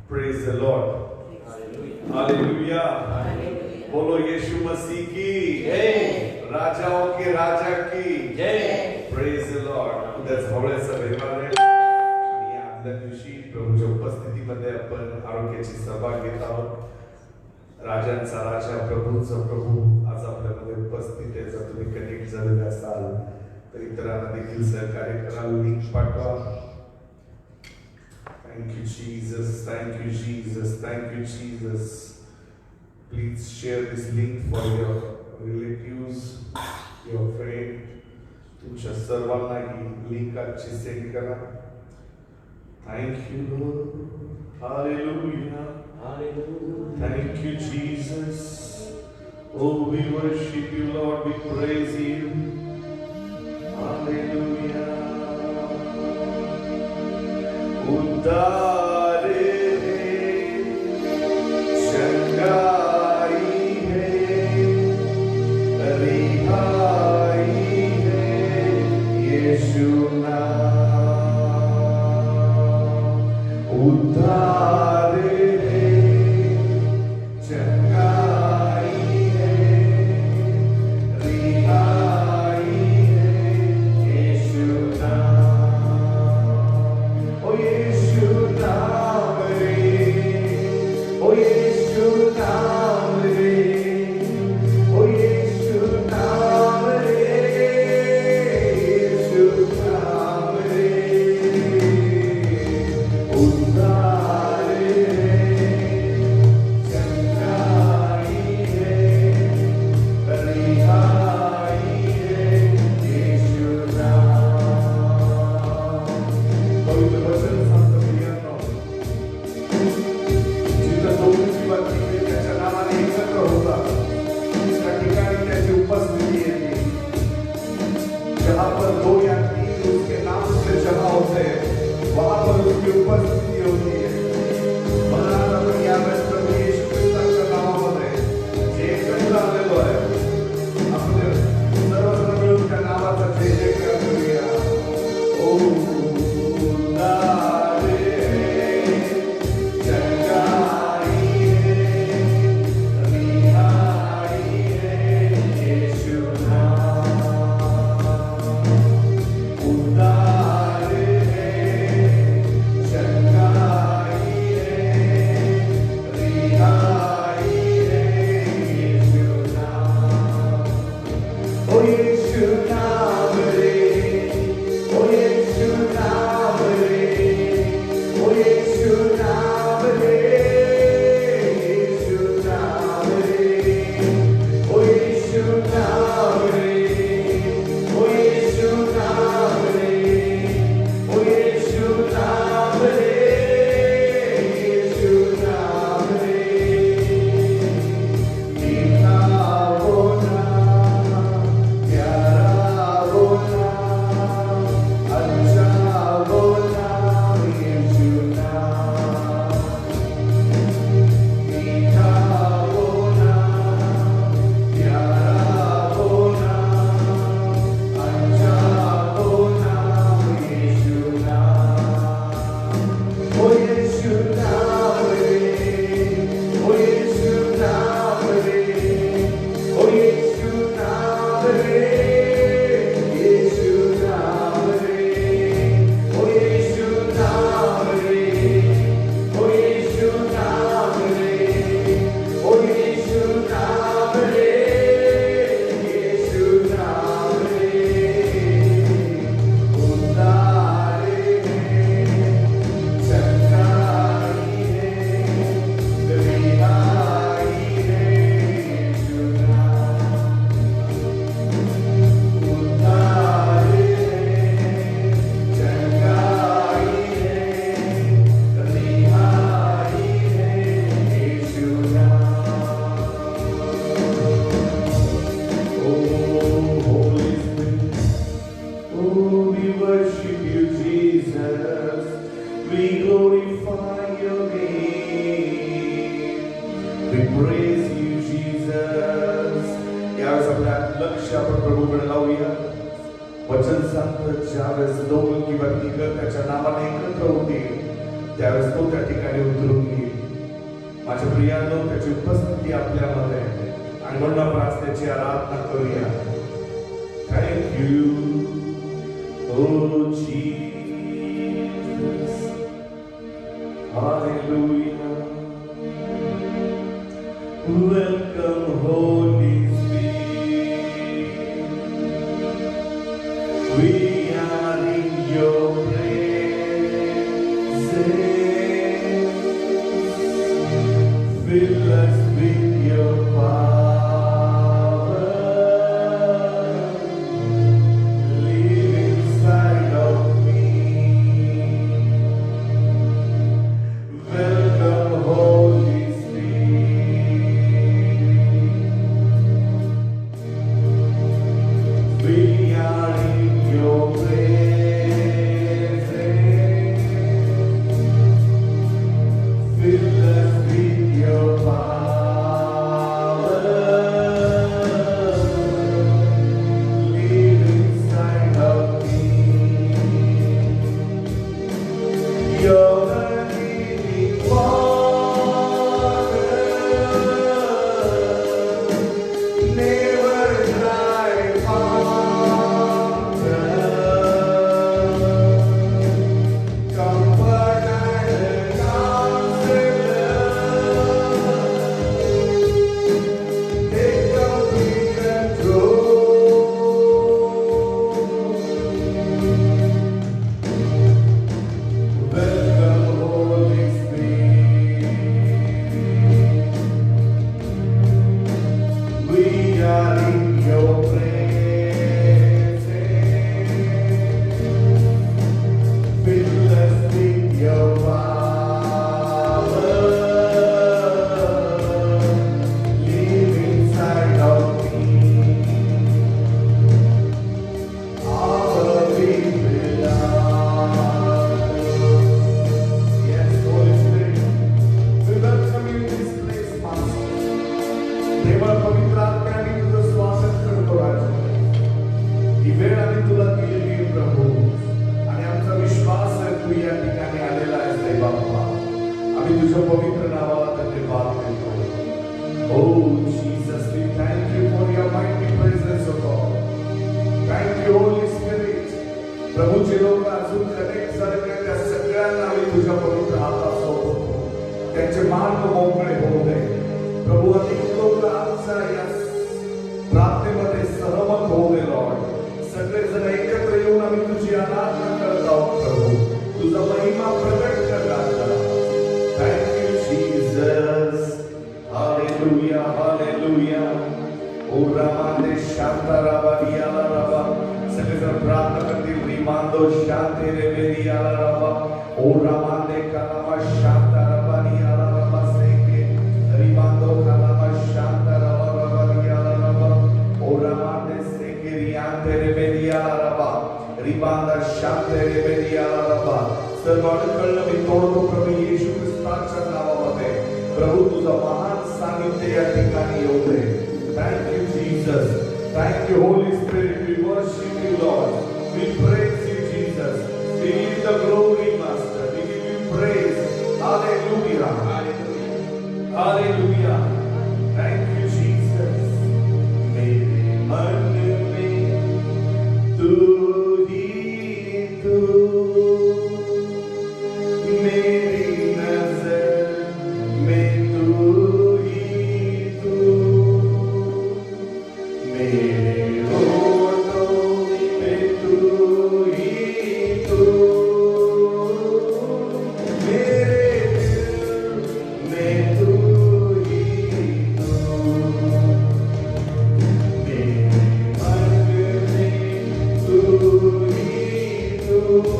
Praise the Lord. Hallelujah. बोलो यीशु मसीह की जय, राजाओं के राजा की जय. Praise the Lord. उद्या भावळ्याचा रविवार आहे आणि आजच्या दिवशी प्रभूच्या उपस्थितीमध्ये आपण आरोग्याची सभा घेत आहोत. राजांचा राजा प्रभूंचा प्रभू आज आपल्यामध्ये उपस्थित आहे. जर तुम्ही कनेक्ट झालेले असाल तर इतरांना देखील सहकार्य करा, लिंक पाठवा. Thank you Jesus, thank you Jesus, thank you Jesus. Please share this link for your relatives, your friend. तुमच्या सर्वांना ही लिंक आजची सेंड करा. Thank you Lord. Hallelujah. Hallelujah. Thank you Jesus. Oh, we worship you Lord, we praise you. Hallelujah. उद्धारे चंगाई है, रिहाई है यीशु नाम. उद्धारे चंगाई है, रिहाई है यीशु नाम. Oh Yeshu naam re, oh Yeshu naam re, oh Yeshu naam re, Yeshu naam re. Uddhare changai hai, rihai hai Yeshu naam. पवित्र वचन सांगतो प्रियांनो, जिथं दोन किंवा तीन त्याच्या नावाने एकत्र होतात त्या ठिकाणी त्याची उपस्थिती येते. जहाँ पर दो या तीन उसके नाम से जमा होते हैं वहाँ पर उसकी उपस्थिती होती है. म्हणून आज आपण यावेळेस प्रभू येशू ख्रिस्ताच्या नावामध्ये जे एकत्र आलेलो आहे आपण सर्वजण मिळून त्या नावाचा जय जयकार करूया. ओ लक्ष आपण प्रभूकडे लावूया. वचन सांगतं ज्यावेळेस दोन किंवा तिघ त्याच्या नावाने एकत्र होतील त्यावेळेस तो त्या ठिकाणी उतरून येईल. माझ्या प्रियांनो, त्याची उपस्थिती आपल्यामध्ये आणि म्हणून आपण आज त्याची आराधना करूया. Thank you O Jesus, hallelujah. Welcome Holy Spirit, we are in your fill us with your power, live inside of me. Welcome Holy Spirit, we are in your presence, fill us with your power, live inside of me. You're the living water, never dry fountain, comfort and counselor, take complete control. Welcome Holy Spirit, we are in your presence, fill us with your power, live inside of me. Our will belong. Yes, Holy Spirit, we welcome you in this place, Master. प्रेमळ पवित्र आत्म्याने तुझं स्वागत करतो राजा. ही वेळ आम्ही तुला दिलेली आहे प्रभू, आणि आमचा विश्वास आहे तू या ठिकाणी आलेला आहेस रे बाप्पा. आम्ही तुझ्या पवित्र नावाला धन्यवाद देतो. Oh Jesus, we thank you for your mighty presence, O God. Thank you, Holy Spirit. प्रभू, जे लोक अजून कनेक्ट झालेले आहेत त्या सगळ्यांना आम्ही तुझ्या पवित्र हातात सोपवतो. त्यांचे मार्ग मोकळे होऊ दे प्रभू. अनेक लोक आजच्या या प्रार्थनेमध्ये सहमत होऊ दे लॉर्ड. सगळेजण एकत्र येऊन आम्ही तुझी आराधना करत आहोत प्रभू. तुझा महिमा प्रगट कर राजा. Thank you Jesus, hallelujah, hallelujah. ओ रामाने शांता राबा दियाला राबा. सगळेजण प्रार्थना करतील. रिमांदो शांते रे बेरियाला राबा. ओ रामाने कालामा शांता राबा दियाला राबा सेके. रिमांदो कालामा शांता राबा राबा दियाला राबा. ओ रामाने सेके रियांते रे बेरियाला राबा. रिमांदा शांते रे बेरियाला राबा. सर्व अडकळणं मी तोडतो प्रभू येशू ख्रिस्ताच्या नावामध्ये. प्रभू तुझा महान सानिध्य या ठिकाणी येऊ दे. Thank you, Jesus. Thank you, Holy Spirit. We worship you, Lord. We praise you, Jesus. We give you the glory, Master. We give you praise. Hallelujah. Hallelujah. Thank you, Jesus. मेरे मन में तू ही तू, मेरी नजर में तू ही तू, मेरे होठों में तू ही तू, मेरे दिल में तू ही तू, मेरे मन में तू ही तू.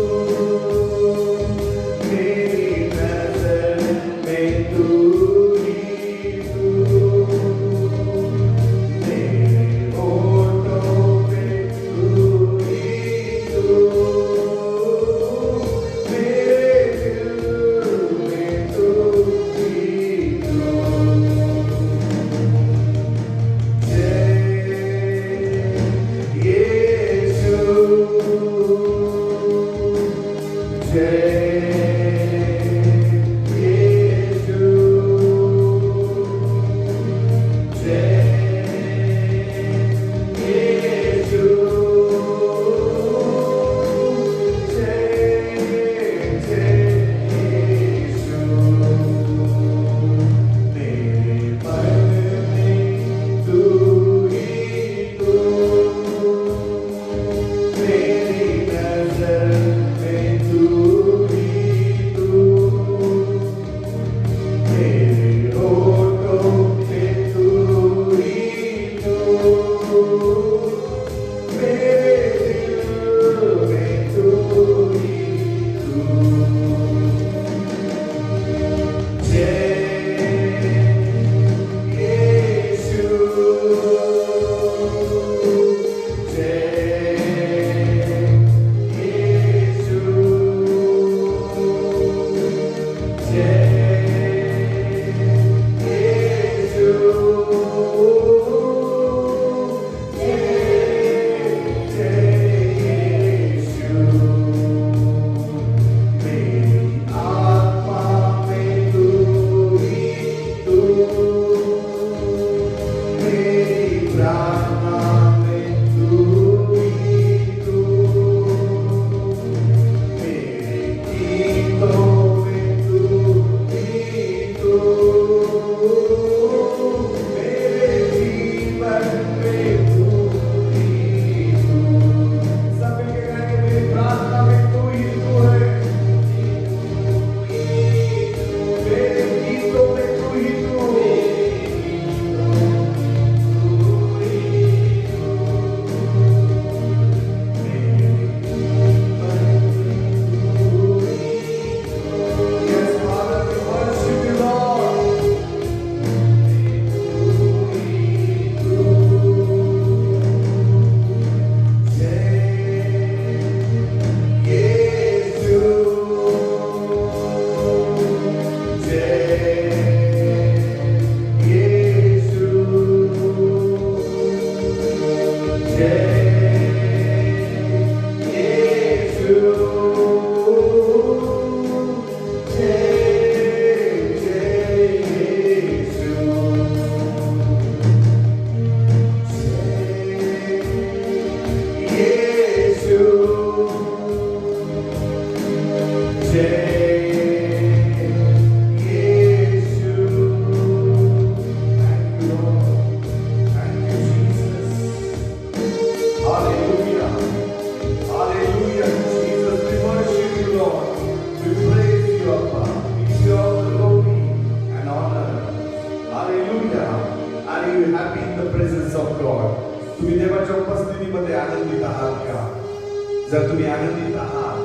जर तुम्ही आनंदित आहात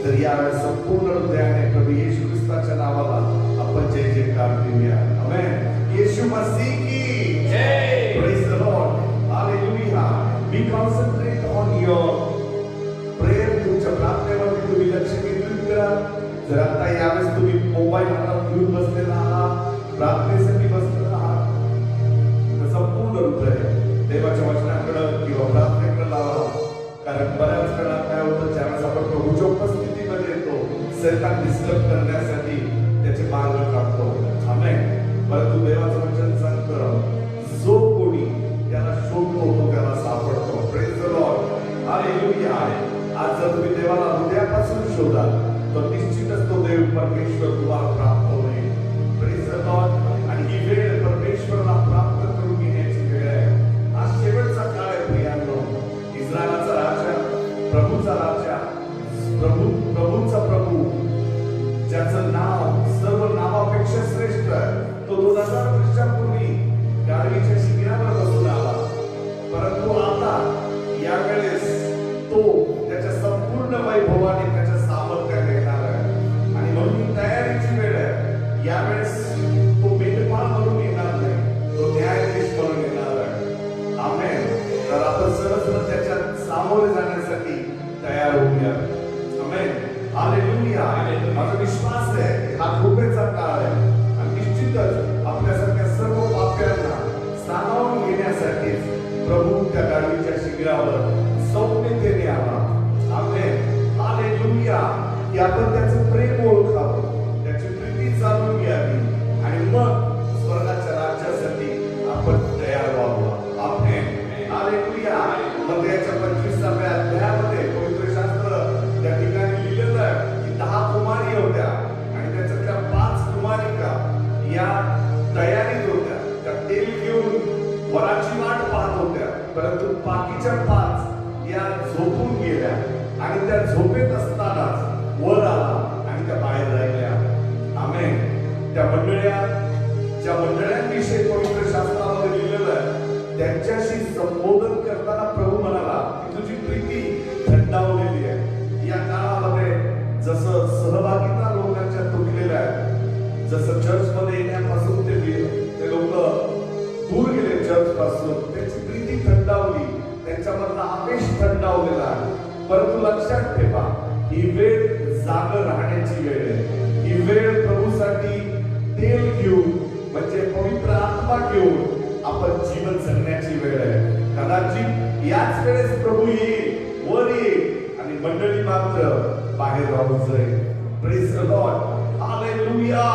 तर यावेळेस संपूर्ण हृदयाने प्रभू येशू ख्रिस्ताच्या नावाला आपण जय जयकार देऊया. आमेन. येशू मसीह की जय. Praise the lord. Hallelujah. Be concentrate on your prayer. तुमच्या प्रार्थनेवरती तुम्ही लक्ष केंद्रित करा. जर आता यावेळेस तुम्ही मोबाईल हातात घेऊन बसलेला आहात, प्रार्थनेसाठी बसलेला आहात, तर संपूर्ण हृदय देवाच्या वचनाकडे किंवा प्रार्थनेकडे लावा. कारण बऱ्याच वेळा काय होतं, ज्यावेळेस आपण प्रभूच्या उपस्थितीमध्ये येतो, शैतान डिस्टर्ब करण्यासाठी त्याचे मार्ग काढतो. आमेन. परंतु देवाचं वचन सांगतं, जो कोणी त्याला शोधतो तो त्याला सापडतो. Praise the lord. हालेलुया. आज जर तुम्ही देवाला हृदयापासून शोधाल तर निश्चितच तो देव परमेश्वर तुम्हाला प्राप्त होईल. Praise the Lord. आणि ही वेळ परमेश्वराला प्राप्त करून घेण्याची वेळ आहे. आज शेवटचा काळ आहे प्रियांनो. इस्रायलाचा राजा, प्रभूचा राजा, प्रभूचा प्रभू, ज्याचं नाव सर्व नावापेक्षा श्रेष्ठ आहे, तो 2000 वर्षापूर्वी गाढवीच्या शिबिरावर बसून आला. परंतु आता यावेळेस तो त्याच्या संपूर्ण वैभवाने, त्याच्या सामर्थ्याने येणार आहे. आणि म्हणून ही तयारीची वेळ आहे. यावेळेस तो मेंढपाळ म्हणून येणार नाही, तो न्यायाधीश म्हणून येणार आहे. आमेन. तर आपण सहज त्याच्या सामोरे जाण्यासाठी तयार होऊया. आमेन. हालेलुया. माझा विश्वास आहे हा कृपेचा काळ आहे आणि निश्चितच आपल्यासारख्या सर्व पाप्यांना सामावून घेण्यासाठी प्रभू त्या गाढवीच्या शिबिरावर सौम्यतेने आला. आमेन. हालेलुया. की आपण त्याचं प्रेम ओळखावं, त्याची प्रीती जाणून घ्यावी आणि मग स्वर्गाच्या राज्यासाठी आपण तयार व्हावं. आमेन. हालेलुया. मग याच्या 25व्या अध्यायामध्ये पवित्र शास्त्र त्या ठिकाणी लिहिलेलं आहे की 10 कुमारी होत्या आणि त्याच्यातल्या 5 कुमारिका या तयारीत होत्या, त्या तेल घेऊन वराची वाट पाहत होत्या, परंतु बाकीच्या 5 या झोपून गेल्या आणि त्या झोपेत असतानाच वर आला आणि त्या बाहेर राहिल्या. आमेन. त्या ज्या मंडळांविषयी पवित्र शास्त्रामध्ये लिहिलेलं आहे त्यांच्याशी संबोधन करताना प्रभू म्हणाला की तुझी प्रीती थंडावलेली आहे. या काळामध्ये जसं सहभागिता लोकांच्या तुटलेल्या आहेत, जसं चर्चमध्ये येण्यापासून ते लोक दूर गेले चर्च पासून, त्यांची प्रीती थंडावली, त्यांच्यामधला आवेश थंडावलेला आहे. परंतु लक्षात ठेवा, ही वेळ जाग राहण्याची वेळ आहे. ही वेळ प्रभूसाठी तेल घेऊन म्हणजे पवित्र आत्मा घेऊन आपण जीवन जगण्याची वेळ आहे. कदाचित याच वेळेस प्रभू येईल, वर येईल आणि मंडळी मात्र बाहेर राहून जाईल. Praise the lord. हालेलुया.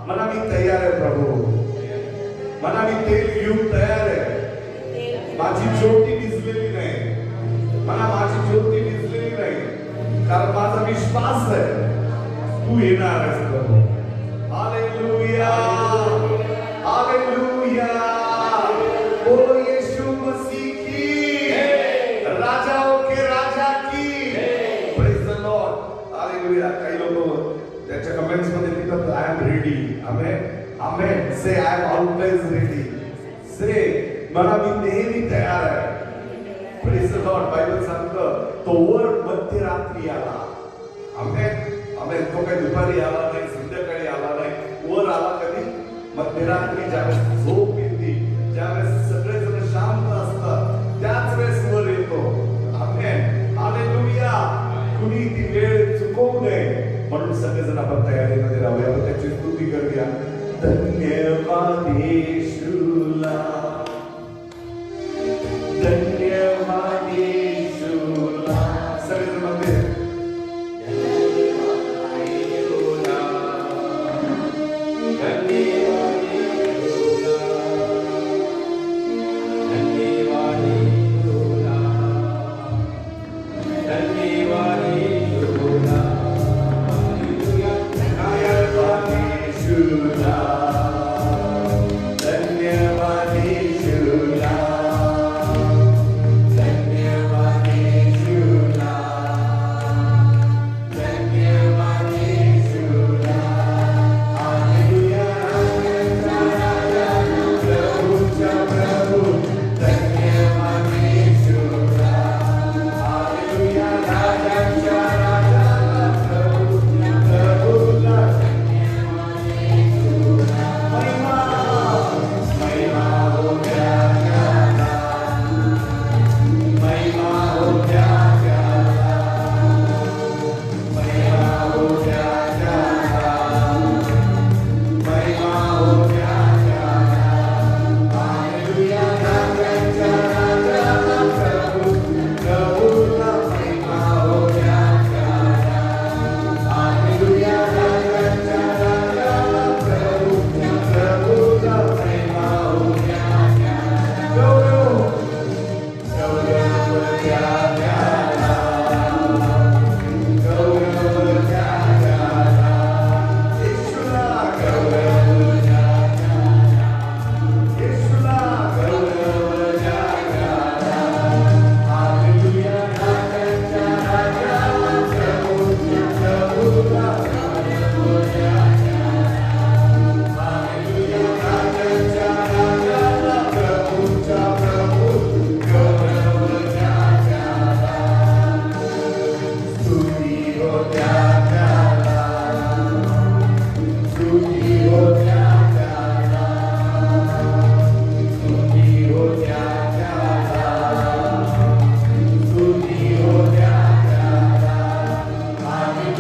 म्हणा मी तयार आहे प्रभू, म्हणा मी तेल घेऊन तयार आहे. माझी ज्योती विझलेली नाही, म्हणा माझी ज्योती विझलेली नाही, कारण माझा विश्वास आहे तू येणार आहेस प्रभू. हालेलुया. हालेलुया. बोलो यीशु मसीह की, राजाओं के राजा की. Praise the lord. हालेलुया. काही लोक त्याच्या कमेंट्स मध्ये लिहितात आय एम रेडी. आमेन. आमेन. Say I am always ready. Say म्हणा मी नेहमी तयार आहे. Praise the Lord. बायबल सांगतं तो वर मध्यरात्री आला. आमेन. आमेन. तो काही दुपारी आला नाही, संध्याकाळी आला नाही, वर आला कधी? मध्यरात्री. ज्यावेळेस झोप येते, ज्यावेळेस सगळेजण शांत असतात, त्याच वेळेस वर येतो. आमेन. हालेलुया. कुणी ती वेळ चुकवू नये म्हणून सगळेजण आपण तयारीमध्ये राहूया, आपण त्याची स्तुती करूया. धन्यवाद येशूला, धन्यवाद येशूला. सगळेजण म्हणते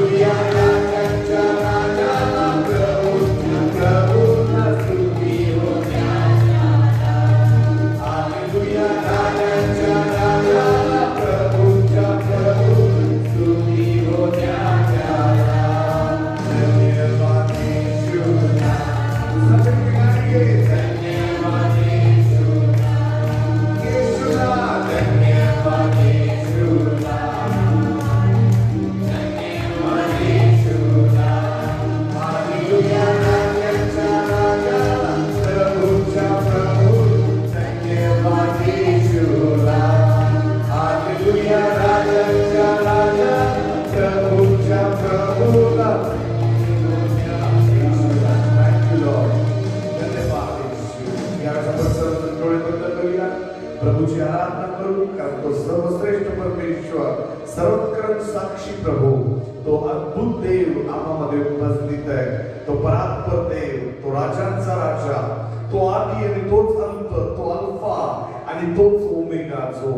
Yeah. साक्षी प्रभु, तो अद्भुत देव आम्हामध्ये उपस्थित आहे, तो परात्पर देव, तो राजांचा राजा, तो आदी आणि तोच अंत, तो अल्फा आणि तोच ओमेगा, जो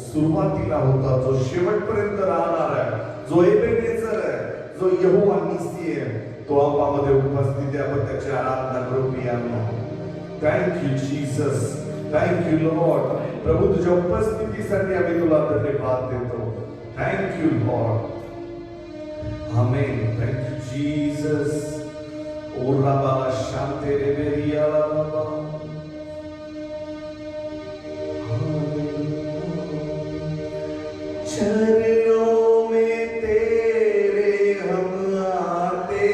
सुरुवातीला होता, जो शेवटपर्यंत राहणार आहे, जो एबेनेझर आहे, जो यहोवा निसी आहे, तो आम्हामध्ये उपस्थित आहे. आपण त्याची आराधना करू प्रियांनो. Thank you Jesus, thank you lord. प्रभू तुझ्या उपस्थितीसाठी आम्ही तुला धन्यवाद देतो. Thank you lord. आमेन. Thank you Jesus. ओ राबाला शांते रे बेरिया बाबा. चरणों में तेरे हम आते,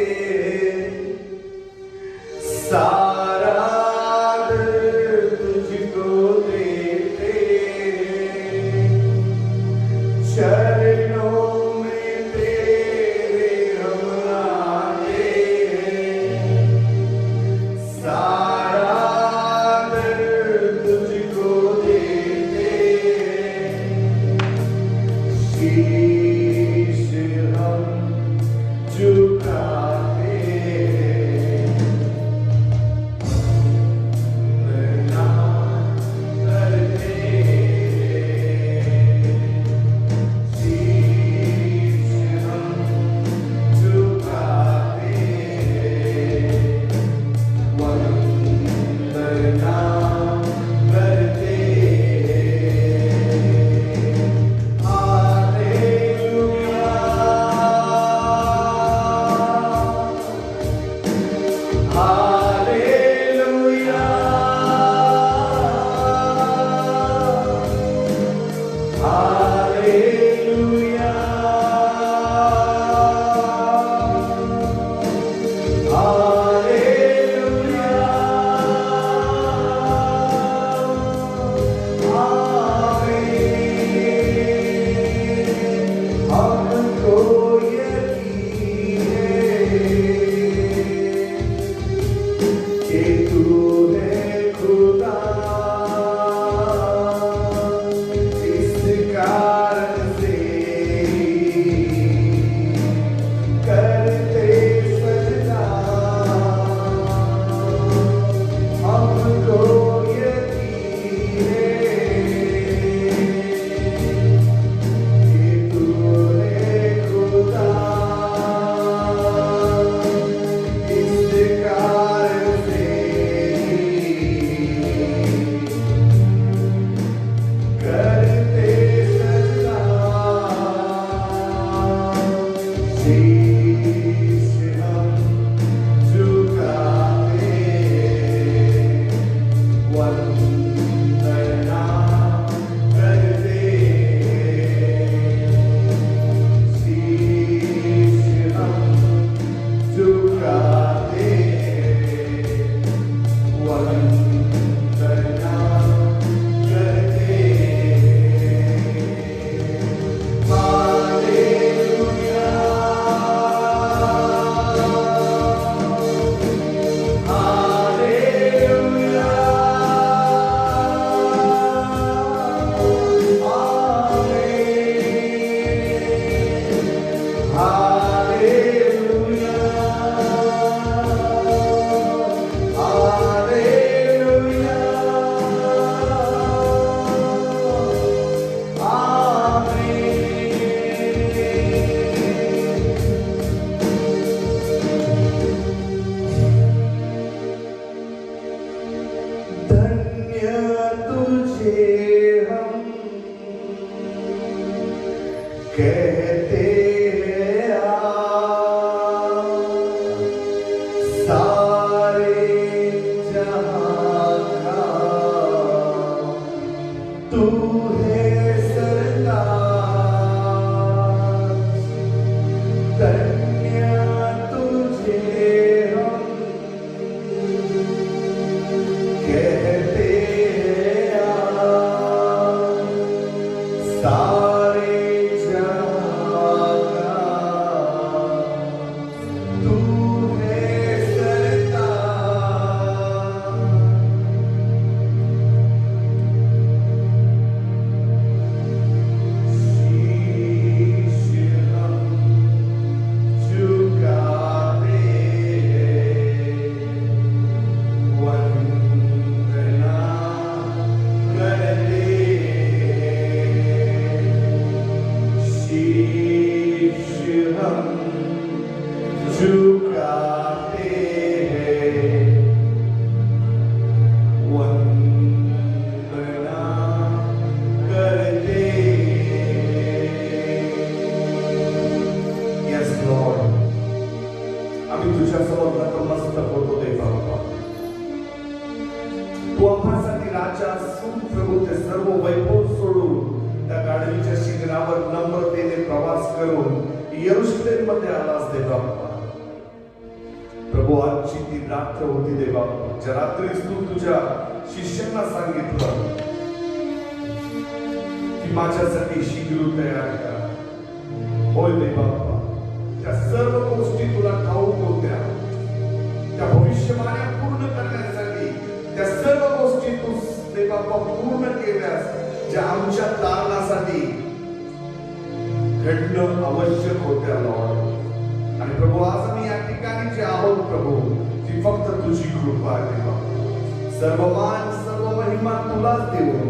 सारा दर्द तुझको देते. चरणों में तेरे हम आते, सारा दर्द तुझको देते. शीश हम झुकाते, प्रणाम करते. शीश हम झुकाते, वंदना करते. झुकाते हैं, वंदना करते हैं. Yes, Lord. आम्ही तुझ्या समोर नतमस्तक होतो देवा. तू आम्हासाठी राजा असून प्रभू ते सर्व वैभव सोडून त्या गाडवीच्या शिखरावर नम्रतेने प्रवास करून यरूशलेम मध्ये आलास देवा. प्रभू आजची ती रात्र होती देवा, ज्या रात्रीच तू तुझ्या शिष्यांना सांगितलं की माझ्यासाठी शिबिरू तयार करा. होय देवा, त्या सर्व गोष्टी तुला ठाऊक होत्या. त्या भविष्यवाण्या पूर्ण करण्यासाठी त्या सर्व गोष्टी तू देवा पूर्ण केल्यास, ज्या आमच्या तारणासाठी घडणं आवश्यक होत्या लॉर्ड. आणि प्रभू आज आम्ही या ठिकाणी जे आहोत प्रभू, ती फक्त तुझी कृपा आहे देवा. सर्व मान सर्व महिमा तुलाच देऊन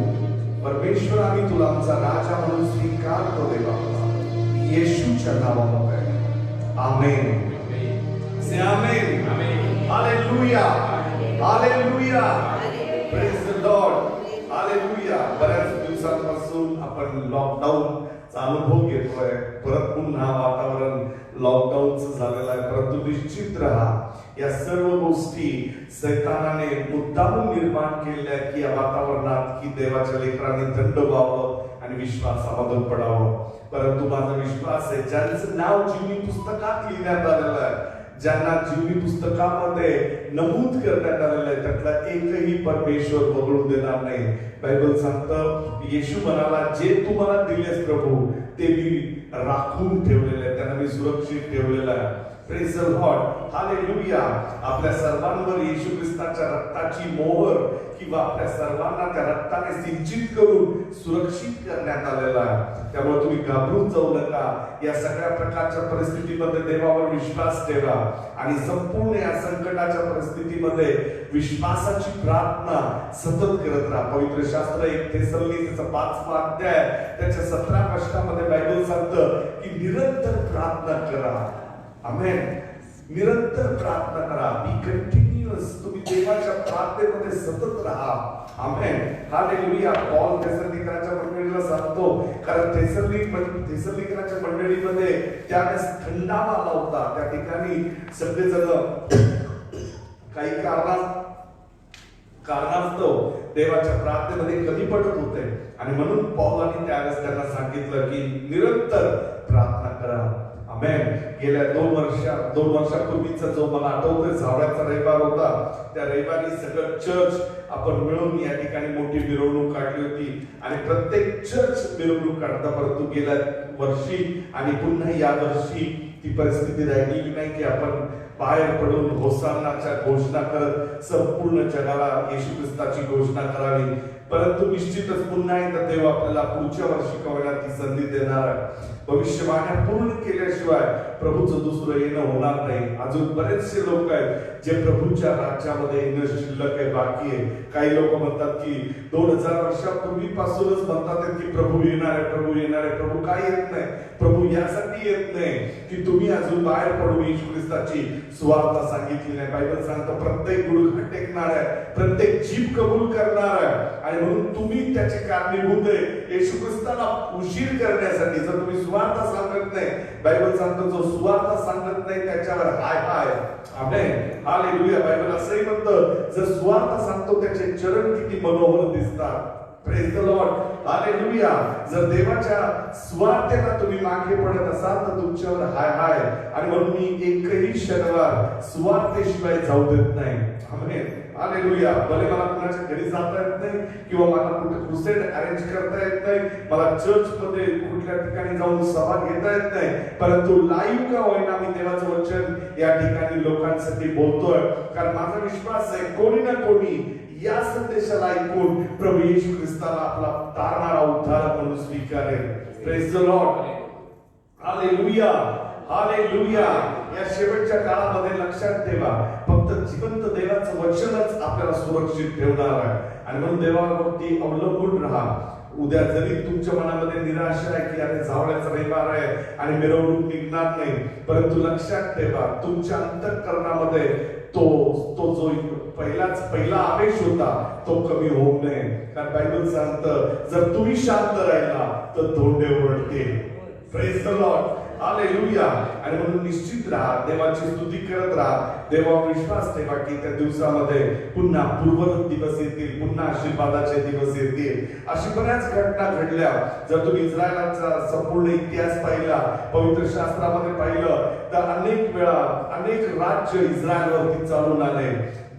परमेश्वर आम्ही तुला आमचा राजा म्हणून स्वीकारतो देवा, येशूच्या नावामध्ये. आमेन. से आमेन. Hallelujah. Hallelujah. Praise the lord. Hallelujah. बऱ्याच दिवसांपासून आपण लॉकडाऊन अनुभव घेतोय. परत पुन्हा वातावरण लॉकडाऊनचं झालेलं आहे. परंतु निश्चित राहा, या सर्व गोष्टी सैतानाने मुद्दामून निर्माण केलेल्या आहेत की या वातावरणात की देवाच्या लेकरांनी थंड व्हावं आणि विश्वासामधून पडावं. परंतु माझा विश्वास आहे, ज्यांचं नाव जीवनी पुस्तकात लिहिण्यात आलेलं आहे, ज्यांना जीवनी पुस्तकामध्ये नमूद करण्यात आलेलं आहे, त्यातला एकही परमेश्वर वगळून देणार नाही. बायबल सांगतं, येशू म्हणाला, जे तू मला दिलेस प्रभू ते मी राखून ठेवलेलं आहे, त्यांना मी सुरक्षित ठेवलेलं आहे. Praise the lord. हालेलुया. आपल्या सर्वांवर येशू ख्रिस्ताच्या रक्ताची मोहर किंवा आपल्या सर्वांना त्या रक्ताने सिंचित करून सुरक्षित करण्यात आलेला आहे. त्यामुळे तुम्ही घाबरून जाऊ नका. या सगळ्या प्रकारच्या परिस्थितीमध्ये देवावर विश्वास ठेवा आणि संपूर्ण या संकटाच्या परिस्थितीमध्ये विश्वासाची प्रार्थना सतत करत राहा. पवित्र शास्त्र 1 थेसलोनिकचा 5वा अध्याय त्याच्या 17 कष्टामध्ये बायबल सांगतं की निरंतर प्रार्थना करा. आमेन. निरंतर प्रार्थना करा. बी कंटिन्युअस. तुम्ही देवाच्या प्रार्थनेमध्ये सतत राहा. आमेन. हालेलुया. पॉल थेसलोनिकच्या मंडळीला सांगतो, कारण थेसलोनिकच्या मंडळीमध्ये त्यावेळेस थंडावा आला होता. त्या ठिकाणी सगळेजण काही कारणास्तव देवाच्या प्रार्थनेमध्ये कमी पडत होते आणि म्हणून पौलांनी त्यावेळेस त्यांना सांगितलं की निरंतर प्रार्थना करा. आमेन. गेल्या 2 वर्षापूर्वीचा जो मला आठवतोय झावळ्याचा रविवार होता, त्या रविवारी सगळं चर्च आपण मिळून या ठिकाणी मोठी मिरवणूक काढली होती आणि प्रत्येक चर्च मिरवणूक काढता. परंतु गेल्या वर्षी आणि पुन्हा या वर्षी ती परिस्थिती राहिलेली नाही की आपण बाहेर पडून होसान्नाच्या घोषणा करत संपूर्ण जगाला येशू ख्रिस्ताची घोषणा करावी. परंतु निश्चितच पुन्हा एकदा देव आपल्याला पुढच्या वर्षी कवळ्यात ती संधी देणार आहे. भविष्यवाण्या पूर्ण केल्याशिवाय प्रभूचं दुसरं येणं होणार नाही. अजून बरेचसे लोक आहेत जे प्रभूच्या राज्यामध्ये येणं शिल्लक आहे, बाकी आहे. काही लोक म्हणतात की 2000 वर्षापूर्वीपासूनच म्हणतात की प्रभू येणार आहे, प्रभू येणार आहे. प्रभू काय येत नाही? प्रभू यासाठी येत नाही की तुम्ही अजून बाहेर पडून येशू ख्रिस्ताची सुवार्ता सांगितली नाही. बायबल सांगतं प्रत्येक गुडघा टेकणार आहे, प्रत्येक जीभ कबूल करणार आहे आणि म्हणून तुम्ही त्याचे कारणीभूत आहे. येशू ख्रिस्ताला उशीर करण्यासाठी जर तुम्ही सुवार्ता सांगत नाही, बायबल सांगतो जो सुवार्ता सांगत नाही त्याच्यावर हाय हाय. आमेन. हालेलुया. बायबल असंही म्हणतं, जर सुवार्ता सांगतो त्याचे चरण किती मनोहर दिसतात. Praise the lord. हालेलुया. जर देवाच्या सुवार्तेला तुम्ही मागे पडत असाल तर तुमच्यावर हाय हाय. आणि म्हणून मी एकही शनिवार सुवार्तेशिवाय जाऊ देत नाही. आमेन. हालेलुया. भले मला कुणाच्या घरी जाता येत नाही किंवा मला कुठे क्रुसेड अरेंज करता येत नाही, मला चर्च मध्ये कुठल्या ठिकाणी जाऊन सभा घेता येत नाही, परंतु लाईव्ह का होईना मी देवाचं वचन या ठिकाणी लोकांसाठी बोलतोय. कारण माझा विश्वास आहे कोणी ना कोणी या संदेशाला ऐकून प्रभू येशू ख्रिस्ताला आपला तारणारा उद्धारक म्हणून स्वीकारेल. Praise the lord. Hallelujah. Hallelujah. या शेवटच्या काळामध्ये लक्षात ठेवा, फक्त जिवंत देवाचं वचनच आपल्याला सुरक्षित ठेवणार आहे आणि म्हणून देवावरती अवलंबून राहा. उद्या जरी तुमच्या मनामध्ये निराशा आहे की अरे जावळ्याचा रविवार आहे आणि मिरवणूक निघणार नाही, परंतु लक्षात ठेवा तुमच्या अंतःकरणामध्ये तो जो पहिला आवेश होता तो कमी होऊ नये. कारण बायबल सांगतं जर तुम्ही शांत राहिला तर धोंडे ओरडतील. Praise the lord, hallelujah. आणि म्हणून निश्चित राहा, देवाची स्तुती करत राहा, देवावर विश्वास ठेवा की त्या दिवसामध्ये पुन्हा पूर्ववत दिवस येतील, पुन्हा आशीर्वादाचे दिवस येतील. अशी बऱ्याच घटना घडल्या. जर तुम्ही इस्रायलाचा संपूर्ण इतिहास पाहिला, पवित्र शास्त्रामध्ये पाहिलं तर अनेक वेळा अनेक राज्य इस्रायलवरती चालून आले.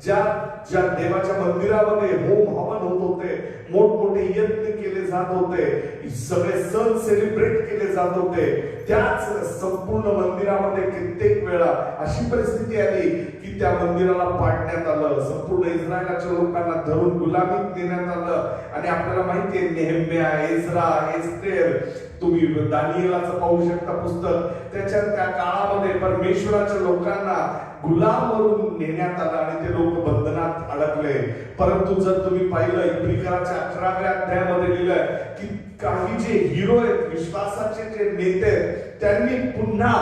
ज्या देवाच्या मंदिरामध्ये होम हवन होत होते, मोठमोठे यज्ञ केले जात होते, सगळे सण सेलिब्रेट केले जात होते, त्याच संपूर्ण मंदिरामध्ये कित्येक वेळा अशी परिस्थिती आली की त्या मंदिराला पाडण्यात आलं, संपूर्ण इस्रायलाच्या लोकांना धरून गुलामीत नेण्यात आलं. आणि आपल्याला माहिती आहे नेहम्या, एज्रा, एस्तेर, तुम्ही दानिएलाचं पाहू शकता पुस्तक, त्याच्यात त्या काळामध्ये परमेश्वराच्या लोकांना गुलाम म्हणून नेण्यात आलं आणि ते लोक बंधनात अडकले. परंतु जर तुम्ही पाहिलं इब्रिकराच्या 11व्या अध्यायामध्ये लिहिलंय की काही जे हिरो आहेत, विश्वासाचे जे नेते, त्यांनी पुन्हा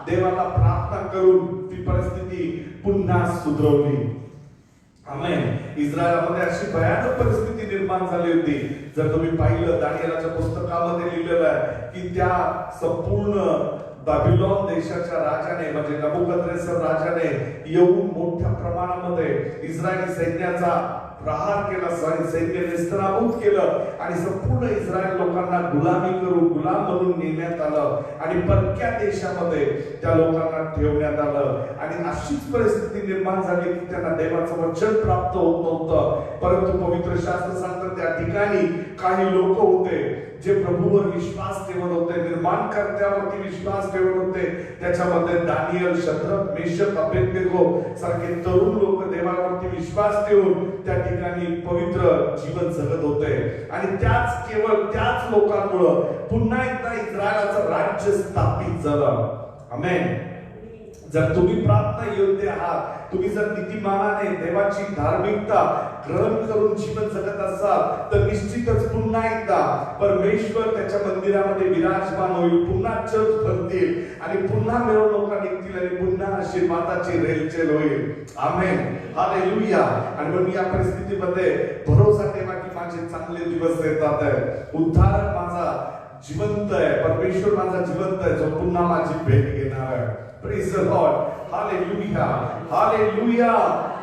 देवाला प्रार्थना करून ती परिस्थिती पुन्हा सुधरवली. आमेन. इस्रायलमध्ये अशी भयानक परिस्थिती निर्माण झाली होती. जर तुम्ही पाहिलं दानिएलाच्या पुस्तकामध्ये लिहिलेलं आहे की त्या संपूर्ण बाबिलोन देशाच्या राजाने म्हणजे नबुकद्नेसर राजाने येऊन मोठ्या प्रमाणामध्ये इस्रायली सैन्याचा प्रहार केला, सैन्य नेस्तनाबूत केलं आणि संपूर्ण इस्रायल लोकांना गुलामी करून गुलाम म्हणून नेण्यात आलं आणि परक्या देशामध्ये त्या लोकांना ठेवण्यात आलं. आणि अशीच परिस्थिती निर्माण झाली की त्यांना देवाचं वचन प्राप्त होत नव्हतं. परंतु पवित्र शास्त्र सांगतं त्या ठिकाणी काही लोक होते जे प्रभूवर विश्वास ठेवत होते, निर्माणकर्त्यावरती विश्वास ठेवत होते. त्याच्यामध्ये दानिएल, शद्रक, मेशक, अबेदनेगो सारखे तरुण लोक देवावरती विश्वास ठेवून त्या ठिकाणी पवित्र जीवन जगत होते. आणि केवळ त्याच लोकांमुळे पुन्हा एकदा इस्रायलाचं राज्य स्थापित झालं. आमेन. जर तुम्ही प्रार्थना योद्धे आहात, तुम्ही जर नीतिमानाने देवाची धार्मिकता ग्रहण करून जीवन जगत असाल तर निश्चितच पुन्हा एकदा परमेश्वर त्याच्या मंदिरामध्ये विराजमान होईल, पुन्हा चर्च भरतील आणि पुन्हा मिरवणुका निघतील आणि पुन्हा आशीर्वादाची रेलचेल होईल. आमेन, हालेलुया. आणि म्हणून या परिस्थितीमध्ये भरोसा ठेवा की माझे चांगले दिवस येतात आहे, उद्धारक माझा जिवंत आहे, परमेश्वर माझा जिवंत आहे जो पुन्हा माझी भेट घेणार आहे. Praise the lord, hallelujah, hallelujah.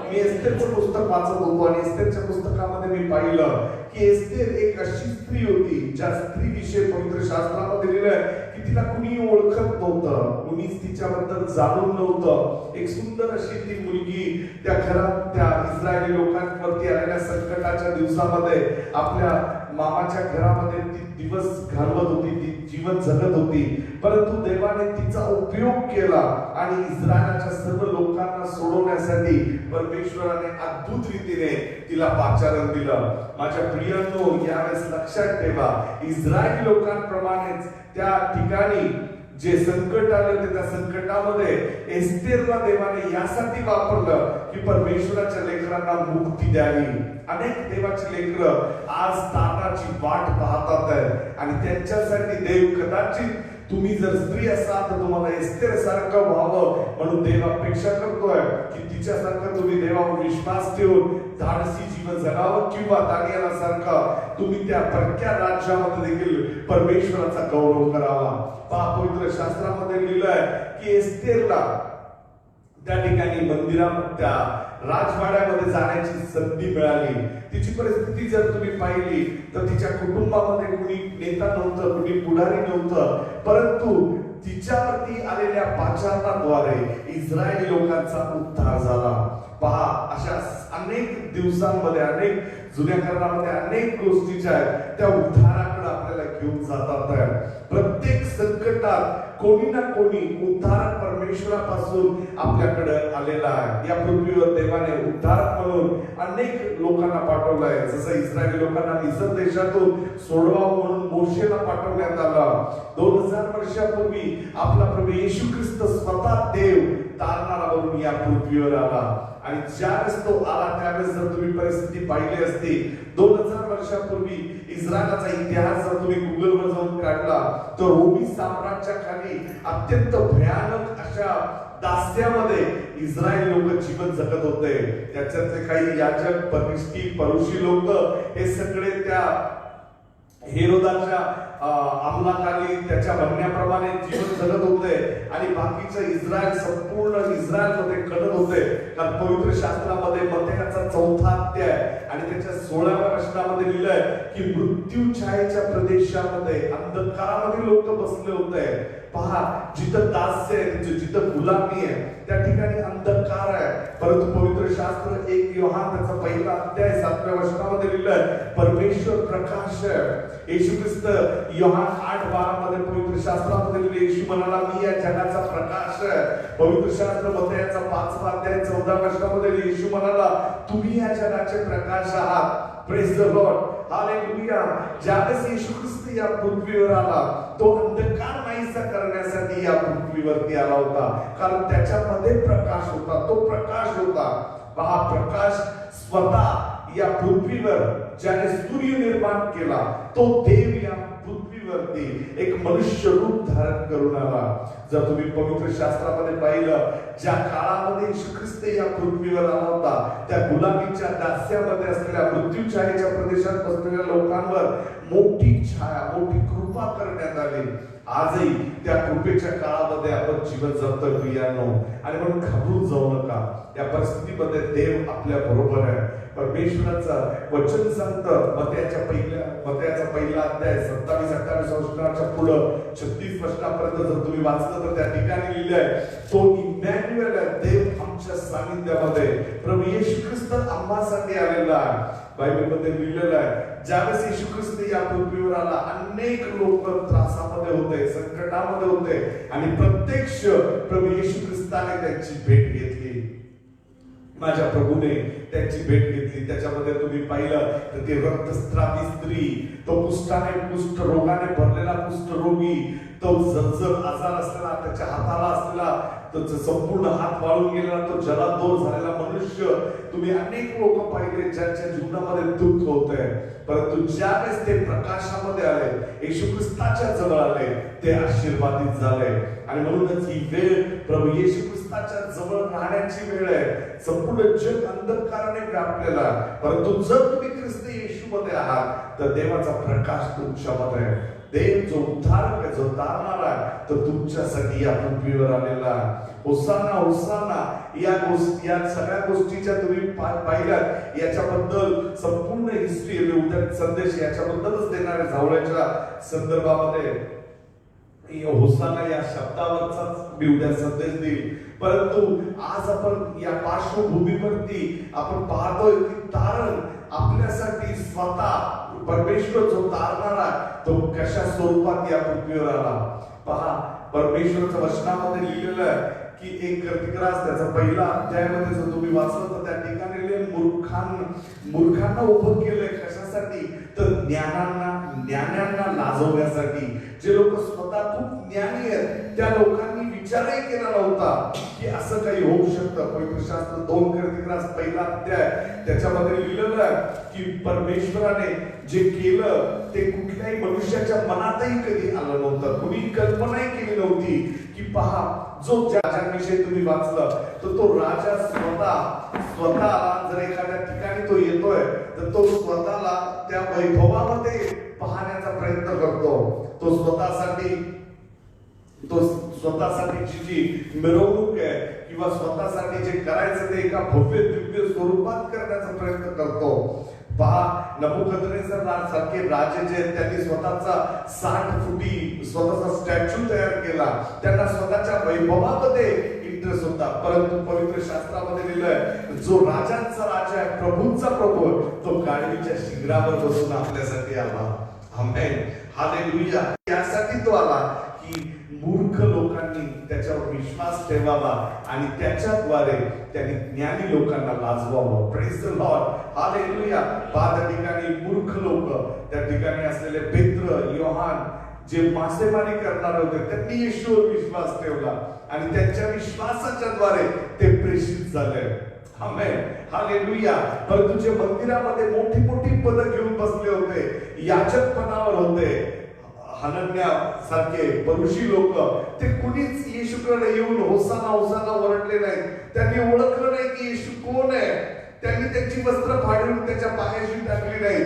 मी एस्तेरचं पुस्तक वाचत होतो आणि एस्तेरच्या पुस्तकामध्ये मी पाहिलं की एस्तेर एक अशी स्त्री होती ज्या स्त्रीविषयी पवित्र शास्त्रामध्ये लिहिलंय की तिला कुणी ओळखत नव्हतं, कुणीच तिच्याबद्दल जाणून नव्हतं. एक सुंदर अशी ती मुलगी त्या घरात त्या इस्रायली लोकांवरती आलेल्या संकटाच्या दिवसामध्ये आपल्या मामाच्या घरामध्ये ती दिवस घालवत होती, ती जीवन जगत होती. परंतु देवाने तिचा उपयोग केला आणि इस्रायलाच्या सर्व लोकांना सोडवण्यासाठी परमेश्वराने अद्भुत रीतीने तिला पाचारण दिलं. माझ्या प्रियांनो, यावेळेस लक्षात ठेवा, इस्रायली लोकांप्रमाणेच त्या ठिकाणी जे संकट आले होते त्या संकटामध्ये एस्तेरला देवाने यासाठी वापरलं की परमेश्वराच्या लेकरांना मुक्ती द्यावी. अनेक देवाची लेकरं आज तारणाची वाट पाहतात आहेत आणि त्यांच्यासाठी देव कदाचित, तुम्ही जर स्त्री असाल तर तुम्हाला एस्तेर सारखं व्हावं म्हणून देव अपेक्षा करतोय की तिच्यासारखं तुम्ही देवावर विश्वास ठेवून धाडसी जीवन जगावं किंवा दानिएला सारखं तुम्ही त्या परक्या राज्यामध्ये देखील परमेश्वराचा गौरव करावा. पहा, पवित्र शास्त्रामध्ये लिहिलंय की एस्तेरला त्या ठिकाणी मंदिरात त्या राजवाड्यामध्ये जाण्याची संधी मिळाली. तिची परिस्थिती जर तुम्ही पाहिली तर तिच्या कुटुंबामध्ये कुणी नेता नव्हतं, कुणी पुढारी नव्हतं, परंतु तिच्यावरती आलेल्या पाचारणाद्वारे इस्रायली लोकांचा उद्धार झाला. पहा, अशा अनेक दिवसांमध्ये, अनेक जुन्या करारामध्ये अनेक गोष्टी ज्या आहेत त्या उद्धाराकडे आपल्याला घेऊन जातात. प्रत्येक संकटात कोणी ना कोणी उद्धारक परमेश्वरापासून आपल्याकडे आलेला आहे. या पृथ्वीवर देवाने उद्धारक म्हणून अनेक लोकांना पाठवलं आहे. जसं इस्रायली लोकांना मिस्र देशातून सोडवावं म्हणून मोशेला पाठवण्यात आलं. 2000 वर्षापूर्वी आपला प्रभू येशू ख्रिस्त स्वतः देव तारणारा म्हणून या पृथ्वीवर आला आणि ज्यावेळेस तो आला त्यावेळेस जर तुम्ही परिस्थिती पाहिली असती, 2000 वर्षापूर्वी इस्रायलाचा इतिहास जर तुम्ही गुगलवर जाऊन काढला तर रोमी साम्राज्याखाली अत्यंत भयानक अशा दास्यामध्ये इस्रायल लोक जीवन जगत होते. त्याच्यातले काही याजक, परुषी लोक हे सगळे त्या हेरोदाच्या अंमलाखाली त्याच्या म्हणण्याप्रमाणे जीवन जगत होते आणि बाकीचं इस्रायल संपूर्ण इस्रायलमध्ये कडत होते. कारण पवित्र शास्त्रामध्ये मत्थेयाचा 4था अध्याय आणि त्याच्या 16व्या वचनामध्ये लिहिलंय की मृत्यू छायेच्या प्रदेशामध्ये अंधकारामध्ये लोक बसले होते. पहा, जिथं दास्य आहे, जिथं गुलामी आहे, त्या ठिकाणी अंधकार आहे. परंतु पवित्र शास्त्र 1 योहान त्याचा 1ला अध्याय 7व्या वचनामध्ये लिहिलंय परमेश्वर प्रकाश आहे. येशू ख्रिस्त योहान 8:12 मध्ये पवित्र शास्त्रामध्ये लिहिले, येशू म्हणाला मी या जगाचा प्रकाश आहे. पवित्र शास्त्र मत्थेयाचा 5वा अध्याय 14व्या वचनामध्ये येशू म्हणाला तुम्ही या जगाचे प्रकाश आहात. Praise the lord, hallelujah. ज्यावेळेस येशू ख्रिस्त या पृथ्वीवर आला तो अंधकार नाहीसा करण्यासाठी या पृथ्वीवरती आला होता, कारण त्याच्यामध्ये प्रकाश होता, तो प्रकाश होता. पहा, प्रकाश स्वतः या पृथ्वीवर ज्याने सूर्य निर्माण केला तो देव या पृथ्वीवरती एक मनुष्य रूप धारण करून आला. जर तुम्ही पवित्र शास्त्रामध्ये पाहिलं, ज्या काळामध्ये येशू ख्रिस्त या पृथ्वीवर आला होता त्या गुलामीच्या दास्यामध्ये असलेल्या मृत्यूछायेच्या प्रदेशात बसलेल्या लोकांवर मोठी छाया, मोठी कृपा करण्यात आली. आजही त्या कृपेच्या काळामध्ये आपण जीवन जगतोय प्रियांनो, आणि म्हणून घाबरून जाऊ नका. या परिस्थितीमध्ये देव आपल्या बरोबर आहे. परमेश्वराचं वचन सांगतं मत्थेयाचा 1ला अध्याय 27-28 वचनाच्या पुढं 36 वचनापर्यंत जर तुम्ही वाचलं तर त्या ठिकाणी लिहिलंय तो इमॅन्युएल आहे, देव आमच्या सानिध्यामध्ये. प्रभू येशू ख्रिस्त आम्हासाठी आलेला आहे. बायबलमध्ये लिहिलेलं आहे ज्यावेळेस येशू ख्रिस्त या पृथ्वीवर आला अनेक लोक त्रासामध्ये होते, संकटामध्ये होते, आणि प्रत्यक्ष प्रभू येशू ख्रिस्ताने त्यांची भेट घेतली. माझ्या प्रभूने त्यांची भेट घेतली. त्याच्यामध्ये तुम्ही पाहिलं तर ती रक्तस्रावी स्त्री, तो कुष्ठ रोगाने भरलेला कुष्ठरोगी, तो जर्जर आजार असलेला, त्याच्या हाताला असलेला त्याचा संपूर्ण हात वाळून गेलेला, तो जलादोर झालेला मनुष्य, तुम्ही अनेक लोक पाहिले ज्यांच्या जीवनामध्ये दुःख होते. परंतु ज्यावेळेस ते प्रकाशामध्ये आले, येशू ख्रिस्ताच्या जवळ आले, ते आशीर्वादित झाले. आणि म्हणूनच ही वेळ प्रभू येशू ख्रिस्ताच्या जवळ राहण्याची वेळ आहे. संपूर्ण जग अंधकाराने व्यापलेला, परंतु जर तुम्ही ख्रिस्त येशू मध्ये आहात तर देवाचा प्रकाश तुमच्यामध्ये आहे. देव जो उद्धारक आहे, जो तारणार आहे, तो तुमच्यासाठी या पृथ्वीवर आलेला आहे. होसाना होसाना या सगळ्या गोष्टीच्या तुम्ही पाहिल्यात. याच्याबद्दल संपूर्ण हिस्ट्री उद्या संदेश याच्याबद्दलच देणार आहे. जावळ्याच्या संदर्भामध्ये होसाना या शब्दावरचाच मी उद्या संदेश देईल. परंतु आज आपण या पार्श्वभूमीवरती आपण पाहतोय की तारण आपल्यासाठी स्वतः परमेश्वर जो तारणारा तो कशा स्वरूपात या पृथ्वीवर आला. पहा, परमेश्वराच्या वचनामध्ये लिहिलेलं आहे की एक कर्तिकरास त्याचा 1ला अध्यायामध्ये जर तुम्ही वाचलं तर त्या ठिकाणी मूर्खांना उभं केलंय. कशासाठी? तर ज्ञानांना लाजवण्यासाठी. जे लोक स्वतः खूप ज्ञानी आहेत त्या लोकांनी विचारही केला नव्हता की असं काही होऊ शकतं. पवित्र शास्त्र 2 कर्तिकरास 1ला अध्याय त्याच्यामध्ये लिहिलेलं आहे की परमेश्वराने जे केलं ते कुठल्याही मनुष्याच्या मनातही कधी आलं नव्हतं, कुणी कल्पनाही केली नव्हती. की पहा, जो राजांविषयी तुम्ही वाचलं तर तो राजा स्वतः जर एखाद्या ठिकाणी तो येतोय तर तो स्वतःला त्या वैभवामध्ये पाहण्याचा प्रयत्न करतो. तो स्वतःसाठी जी मिरवणूक आहे किंवा स्वतःसाठी जे करायचं ते एका भव्य दिव्य स्वरूपात करण्याचा प्रयत्न करतो. पहा, नबुकदनेस्सर सारखे राजे जे त्यांनी स्वतःचा 60 फुटी स्वतःचा स्टॅच्यू तयार केला. त्यांना स्वतःच्या वैभवामध्ये इंटरेस्ट होता. परंतु पवित्र शास्त्रामध्ये लिहिलंय जो राजांचा राजा आहे, प्रभूंचा प्रभू, तो गाढवीच्या शिंगरावर बसून आपल्यासाठी आला. आमेन, हालेलुया. यासाठी तो आला की मूर्ख लोकांनी त्याच्यावर विश्वास ठेवावा आणि त्याच्याद्वारे त्यांनी ज्ञानी लोकांना लाजवावं. Praise the lord, hallelujah. त्या ठिकाणी मूर्ख लोक, त्या ठिकाणी असलेले पेत्र, योहान जे मासेमारी करणार होते, त्यांनी येशूवर विश्वास ठेवला आणि त्यांच्या विश्वासाच्या द्वारे ते प्रेषित झाले. आमेन, हालेलुया. पर तुझे मंदिरामध्ये मोठी मोठी पदं घेऊन बसले होते, याचकपणावर होते. हनन्या सारखे परुषी लोक, ते कुणीच येशूकडे येऊन होसाना होसाना ओरडले नाही. त्यांनी ओळखलं नाही की येशू कोण आहे. त्यांनी त्यांची वस्त्र फाडून त्याच्या पायाशी टाकली नाही.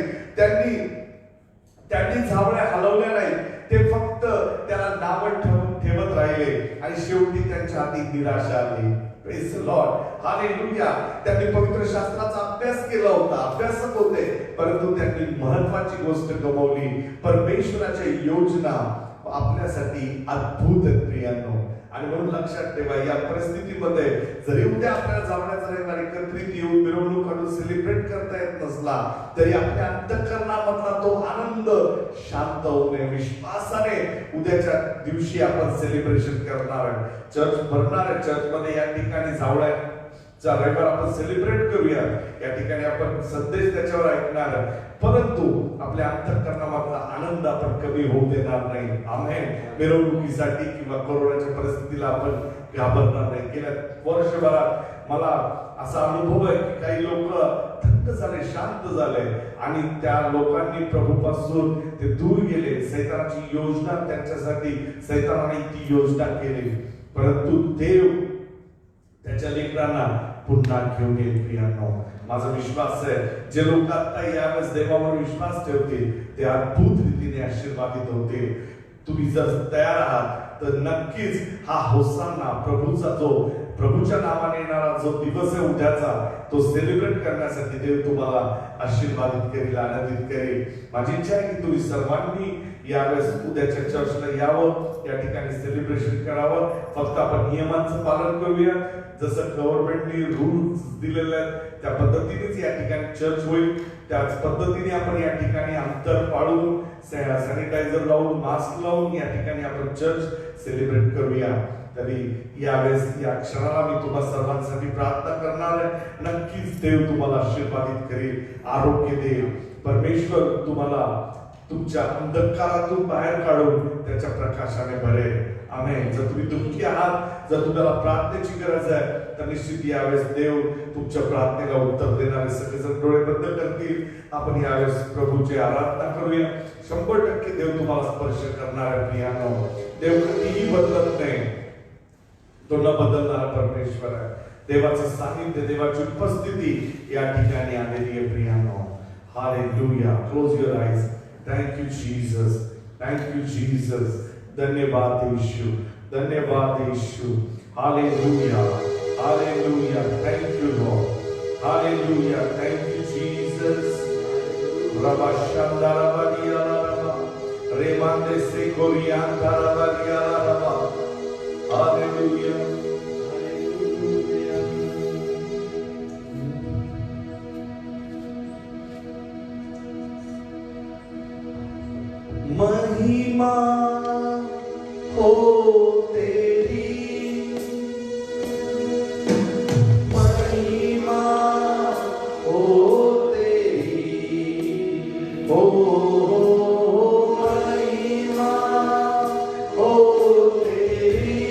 त्यांनी झावळ्या हलवल्या नाही. ते फक्त त्याला नावं ठेवत राहिले आणि शेवटी त्यांच्या हाती निराशा आली. Praise the lord, hallelujah. त्यांनी पवित्र शास्त्राचा अभ्यास केला होता, अभ्यासक होते, परंतु त्यांनी महत्वाची गोष्ट गमावली. परमेश्वराच्या योजना आपल्यासाठी अद्भुत आहेत प्रियांनो. आणि म्हणून लक्षात ठेवा, या परिस्थितीमध्ये जरी उद्या आपल्याला जावण्याचा रविवार एकत्रित येऊन मिरवणूक काढून सेलिब्रेट करता येत नसला तरी आपल्या अंतःकरणामधला तो आनंद शांत होणे, विश्वासाने उद्याच्या दिवशी आपण सेलिब्रेशन करणार आहे. चर्च भरणार आहे. चर्चमध्ये या ठिकाणी जावळ्याचा रविवार आपण सेलिब्रेट करूया. या ठिकाणी आपण संदेश त्याच्यावर ऐकणार आहे. परंतु आपल्या अंतःकरणामधला आनंद आपण कमी होऊ देणार नाही. आमेन. मिरवणुकीसाठी किंवा कोरोनाच्या परिस्थितीला आपण घाबरणार नाही. गेल्या वर्षभरात मला असा अनुभव आहे की काही लोक थंड झाले, शांत झाले आणि त्या लोकांनी प्रभूपासून ते दूर गेले. सैतानाची योजना त्यांच्यासाठी, सैतानाने ती योजना केली, परंतु देव त्याच्या लेकरांना पुन्हा घेऊन येईल. प्रियांनो, माझा विश्वास आहे जे लोक आता यावेळेस देवावर विश्वास ठेवतील ते अद्भुत रीतीने आशीर्वादित होतील. तुम्ही जर तयार आहात तर नक्कीच हा होसाना प्रभूच्या नावाने येणारा जो दिवस आहे उद्याचा, तो सेलिब्रेट करण्यासाठी देव तुम्हाला आशीर्वादित करेल, आनंदित करेल. माझी इच्छा आहे की तुम्ही सर्वांनी यावेळेस उद्याच्या चर्चला यावं, या ठिकाणी सेलिब्रेशन करावं. फक्त आपण नियमांचं पालन करूया. जसं गव्हर्नमेंटने रूल्स दिलेले आहेत त्या पद्धतीनेच या ठिकाणी चर्च होईल. त्याच पद्धतीने आपण या ठिकाणी अंतर पाळून, सॅनिटायझर लावून, मास्क लावून या ठिकाणी आपण चर्च सेलिब्रेट करूया. तरी यावेळेस या क्षणाला मी तुम्हा सर्वांसाठी प्रार्थना करणार आहे. नक्कीच देव तुम्हाला आशीर्वादित करेल, आरोग्य देईल. परमेश्वर तुम्हाला तुमच्या अंधकारातून बाहेर काढून त्याच्या प्रकाशाने भरेल. आमेन. जर तुम्ही दुःखी आहात, जर तुम्हाला प्रार्थनेची गरज आहे, तर निश्चित यावेळेस देव तुमच्या प्रार्थनेला उत्तर देणारे सगळेजण डोळे बंद करतील. आपण यावेळेस प्रभूची आराधना करूया. 100% देव तुम्हाला स्पर्श करणार आहे. प्रियांनो, देव कधीही बदलत नाही. तो न बदलणारा परमेश्वर आहे. देवाचं सानिध्य, देवाची उपस्थिती या ठिकाणी आलेली आहे. प्रियांनो, hallelujah. Close your eyes. Thank you Jesus, thank you Jesus. धन्यवाद यीशु, धन्यवाद यीशु. Hallelujah, hallelujah. Thank you lord. Hallelujah. Thank you Jesus. रबा शांदारा बादिया रबा, रेमांदे से कोरियांदारा बादिया रबा. हालेलुया. महिमा हो तेरी, महिमा हो तेरी, हो महिमा हो तेरी,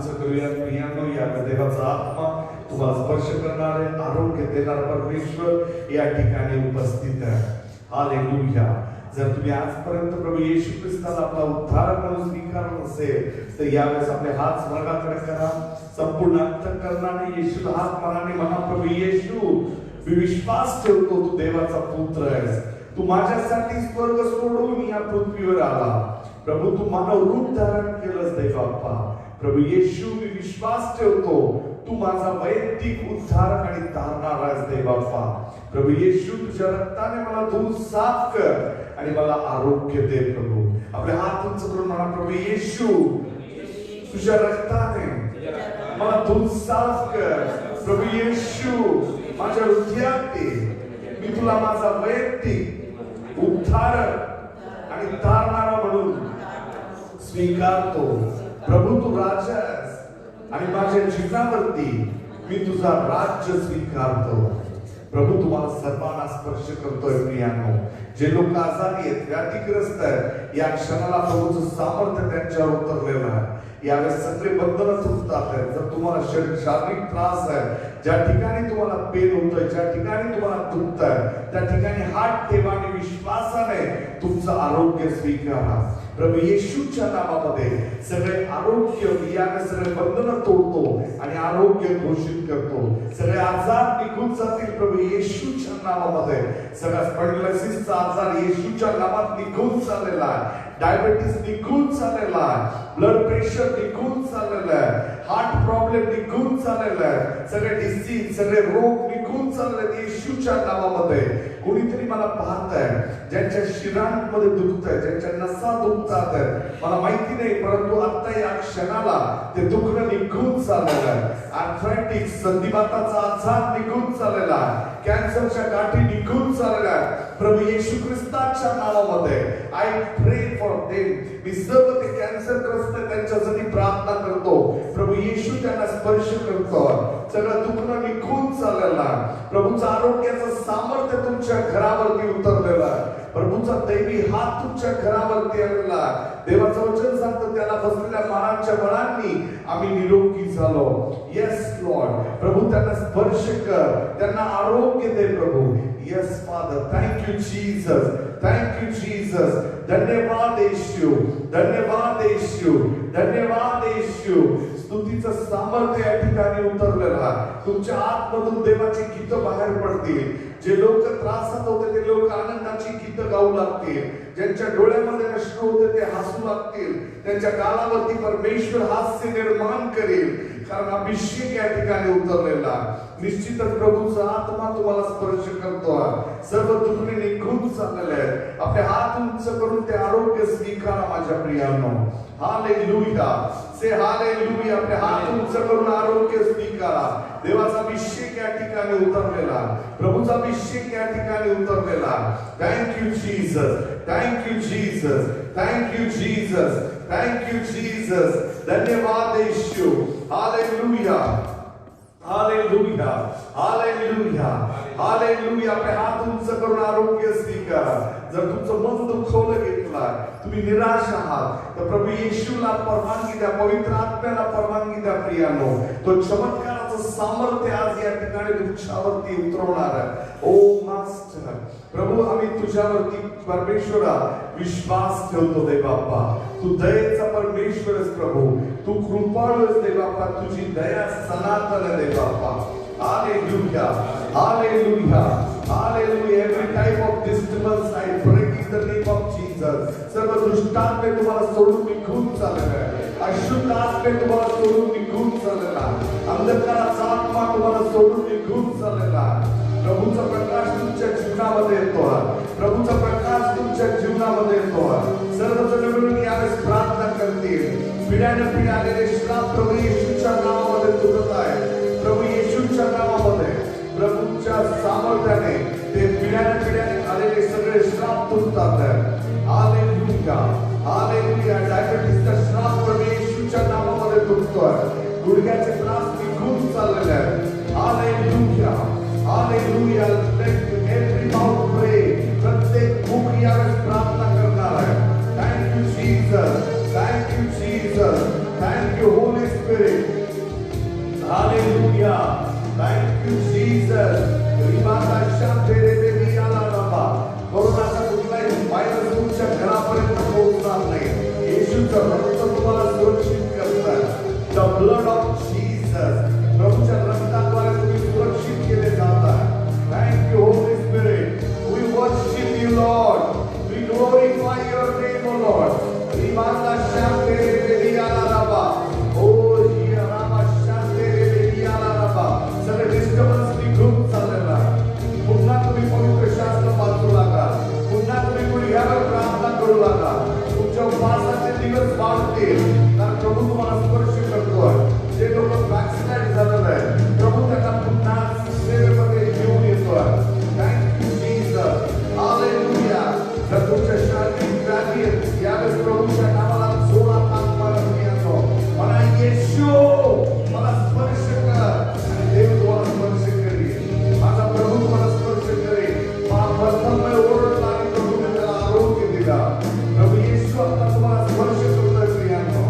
तुमचं करूया प्रियांनो. या देवाचा आत्मा तुम्हाला स्पर्श करणारे, आरोग्य देणारा परमेश्वर या ठिकाणी उपस्थित आहे. हालेलुया. जर तुम्ही आजपर्यंत प्रभू येशू ख्रिस्ताला आपला उद्धारक म्हणून स्वीकारलं नसेल तर यावेळेस आपले हात स्वर्गाकडे करा. संपूर्ण अंतःकरणाने येशूला हात माराने म्हणा, प्रभू येशू मी विश्वास ठेवतो तू देवाचा पुत्र आहेस. तू माझ्यासाठी स्वर्ग सोडून या पृथ्वीवर आला. प्रभू तू मानव रूप धारण केलंस देवबाप्पा. प्रभू येशू मी विश्वास ठेवतो तू माझा वैयक्तिक उद्धारक आणि तारणारा आहेस देवबाप्पा. प्रभू येशू तुझ्या रक्ताने मला धुवून साफ कर आणि मला आरोग्य दे. प्रभू आपले हात उंच करून म्हणा, प्रभू येशू तुझ्या रक्ताने मला धुवून साफ कर. प्रभू येशू माझ्या हृदयात मी तुला माझा वैयक्तिक उद्धारक आणि तारणारा म्हणून स्वीकारतो. प्रभू तू राजा आहेस आणि माझ्या जीवनावरती मी तुझा राज्य स्वीकारतो. प्रभू तुम्हाला सर्वांना स्पर्श करतोय प्रियांनो. जे लोक आजारी आहेत, व्याधिग्रस्त आहेत, या क्षणाला प्रभूचं सामर्थ्य त्यांच्यावर उतरलेलं आहे. यावेळेस सगळे बंधनं तुटतात आहेत. जर तुम्हाला शारीरिक त्रास आहे, ज्या ठिकाणी तुम्हाला पेन होतोय, ज्या ठिकाणी तुम्हाला दुखत आहे, त्या ठिकाणी हात ठेवा आणि विश्वासाने तुमचं आरोग्य स्वीकारा. प्रभू येशूच्या नावामध्ये सगळे आरोग्य, यावेळेस सगळे बंधनं तोडतो आणि आरोग्य घोषित करतो. सगळे आजार निघून जातील प्रभू येशूच्या नावामध्ये. सगळा स्पॉन्डिलायसिसचा आजार येशूच्या नावात निघून चाललेला आहे. डायबिटीज निघून चाललेला आहे. ब्लड प्रेशर निघून चाललेलं आहे. हार्ट प्रॉब्लेम निघून चाललेला आहे. सगळे डिसीज, सगळे रोग निघून चालले येशूच्या नावामध्ये. कोणीतरी मला पाहत आहे ज्यांच्या शिरांमध्ये दुखतंय, ज्यांच्या नसा दुखतात आहेत, मला माहिती नाही, परंतु आता या क्षणाला ते दुखणं निघून चाललेलं आहे. आर्थरायटिस, संधिवाताचा आजार निघून चाललेला आहे. कॅन्सरच्या गाठी निघून चाललेल्या आहेत. प्रभू येशू ख्रिस्ताच्या नावामध्ये आय प्रे फॉर देम. मी सर्व ते कॅन्सरग्रस्त त्यांच्यासाठी प्रार्थना करतो. प्रभू येशू त्यांना स्पर्श करतो. सगळं दुखणं निघून चाललेलं आहे. प्रभूचं आरोग्याचं सामर्थ्य तुमच्या घरावरती उतरलेलं आहे. प्रभूचा दैवी हात तुमच्या घरावरती आलेला आहे. देवाचं वचन सांगतं त्याला बसलेल्या मारांच्या बळांनी आम्ही निरोगी झालो. Yes Lord. प्रभू त्यांना स्पर्श कर, त्यांना आरोग्य दे प्रभू. Yes father. Thank you Jesus. Thank you Jesus. धन्यवाद येशू. धन्यवाद येशू. धन्यवाद येशू. स्तुतीचं सामर्थ्य या ठिकाणी उतरलेलं आहे. तुमच्या आतमधून देवाची गीतं बाहेर पडतील. जे लोक त्रासात होते ते लोक आनंदाची गीतं गाऊ लागतील. ज्यांच्या डोळ्यामध्ये अश्रू होते ते हसू लागतील. त्यांच्या गालावरती परमेश्वर हास्य निर्माण करेल, कारण अभिषेक या ठिकाणी उतरलेला. निश्चितच प्रभूचा आत्मा तुम्हाला स्पर्श करतो. सर्व दुखणे निघून चाललेले आहेत. आपले हात उंच करून ते आरोग्य स्वीकारा माझ्या प्रियांनो. हालेलुया. से हालेलुया. आपले हात उंच करून आरोग्य स्वीकारा. देवाचा अभिषेक या ठिकाणी उतरलेला. प्रभूचा अभिषेक या ठिकाणी उतरलेला. Thank you Jesus. Thank you Jesus. Thank you Jesus. Thank you Jesus. धन्यवाद येशू. हालेलुया. हालेलुया. हालेलुया. हालेलुया. आपले हात उंच करून आरोग्य स्वीकारा. जर तुमचं मन दुखवलं घेतलं, तुम्ही निराश आहात, तर प्रभू येशूला परवानगी द्या. पवित्र आत्म्याला परवानगी द्या प्रियानो. तो चमत्काराचं सामर्थ्य आज या ठिकाणी तुमच्यावरती उतरवणार आहे. ओ मास्टर प्रभू, आम्ही तुझ्यावरती परमेश्वरा विश्वास ठेवतो देवबाप्पा. तू दयेचा परमेश्वर आहेस प्रभू. तू कृपाळू आहेस देवबाप्पा. तुझी दया सनातन आहे देवबाप्पा. Hallelujah. Hallelujah. Hallelujah. Every type of disturbance I break in the name of Jesus. सर्व दुष्टात्मे तुम्हाला सोडून निघून चाललेला आहे. अशुद्ध आत्मे तुम्हाला सोडून निघून चाललेला. अंधकाराचा आत्मा तुम्हाला सोडून निघून चाललेला. प्रभूचा प्रकाश तुमच्या जीवनामध्ये येतो. प्रभूचा प्रकाश तुमच्या जीवनामध्ये येतो. सर्वजण मिळून यावेळेस प्रार्थना करतील. पिढ्याने पिढ्या आलेले श्राप प्रभू येशूच्या नावामध्ये तुटत आहे. प्रभू येशूच्या नावामध्ये प्रभूच्या सामर्थ्याने ते पिढ्याने पिढ्याने आलेले सगळे श्राप तुटतात. हालेलुया. हालेलुया. डायबिटीसचा श्राप प्रभू येशूच्या नावामध्ये तुटतोय. गुडघ्याचे त्रास निघून चाललेले आहेत. Hallelujah. Hallelujah. Let every mouth pray. प्रत्येक मुख यावेळेस प्रार्थना करणार आहे. Thank you Jesus. Thank you Jesus. Thank you Holy Spirit. Jesus. प्रभूच्या रक्ताद्वारे तुम्ही सुरक्षित केले जाता. Thank you, Holy Spirit. We worship you, Lord. We glorify your name, O Lord. Rimanda Shantere Bediala Raba. Oh, Jia Rama Shantere Bediala Raba. सगळे disturbance निघून चाललेला आहे. पुन्हा तुम्ही पवित्र शास्त्र वाचू लागा. पुन्हा तुम्ही गुढीघ्यावर प्रार्थना करू लागा. तुमच्या उपासाचे दिवस वाढतील. कारण प्रभू तुम्हाला स्पर्श करतोय. जे लोक बॅकस्लाइड झालेले आहेत, प्रभू त्यांना पुन्हा सेवेमध्ये घेऊन येतोय. Thank you Jesus. हालेलुया. जर तुमच्या शारीरिक व्याधी आहेत, यावेळेस प्रभूच्या नावाला जोरात हात मारून येतो. म्हणा येशू मला स्पर्श कर. आणि देव तुम्हाला स्पर्श करेल. माझा प्रभू तुम्हाला स्पर्श करेल. महाप्रथम ओरडला आणि प्रभूने त्याला आरोग्य दिला. प्रभू येशू आता तुम्हाला स्पर्श करतोय प्रियांनो.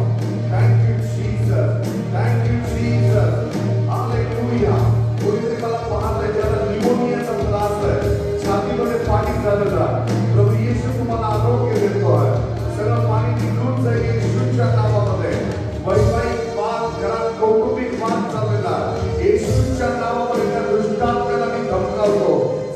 Thank you Jesus. Thank you Jesus. Hallelujah. कोणीतरी मला पाहतंय ज्याला निमोनियाचा त्रास आहे, छातीमध्ये पाणी झालेलं आहे, प्रभू येशू तुम्हाला आरोग्य देतोय. सगळं पाणी निघून जाईल येशूच्या नावामध्ये. वैवाहिक वाद, घरात कौटुंबिक वाद चाललेला आहे, येशूच्या नावामध्ये त्या दुष्टात्म्याला मी धमकावतो.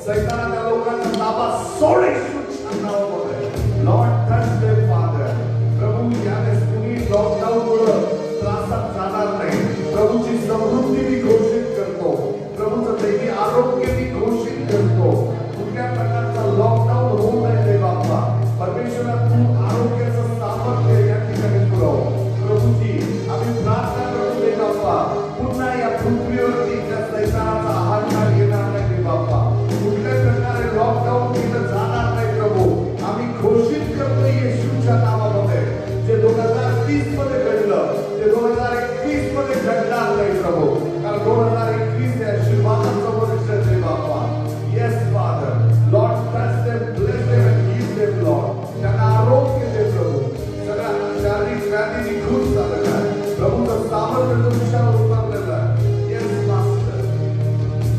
सैताना त्या लोकांचा ताबा सोड येशूच्या नावामध्ये. Lord touch them father. प्रभू यावेळेस तुम्ही लॉकडाऊनमुळे त्रासात जाणार नाही. प्रभूची समृद्धी मी घोषित करतो. प्रभूचं दैवी आरोग्य मी घोषित करतो. कुठल्या प्रकारचा लॉकडाऊन होऊ नये रे बाप्पा. परमेश्वरा तू आरोग्याचं सामर्थ्य या ठिकाणी पुरव. प्रभूजी आम्ही प्रार्थना करतो रे बाप्पा. पुन्हा या पृथ्वीवरती त्या सैतानाचा अहंकार येणार नाही रे बाप्पा. कुठल्या प्रकारे लॉकडाऊन केलं जाणार नाही प्रभू. आम्ही घोषित करतो येशूच्या नावामध्ये. जे 2030 मध्ये घडलं ते 2021 मध्ये घडणार नाही प्रभू. कारण 2021 हे आशीर्वादाचं वर्ष आहे बाप्पा. Yes father. Lord touch them, bless them and give them lord. त्यांना आरोग्य दे प्रभू. सगळ्या शारीरिक व्याधी निघून चाललेला आहे. प्रभूचं सामर्थ्य तुमच्यावर उतरलेलं आहे. Yes master.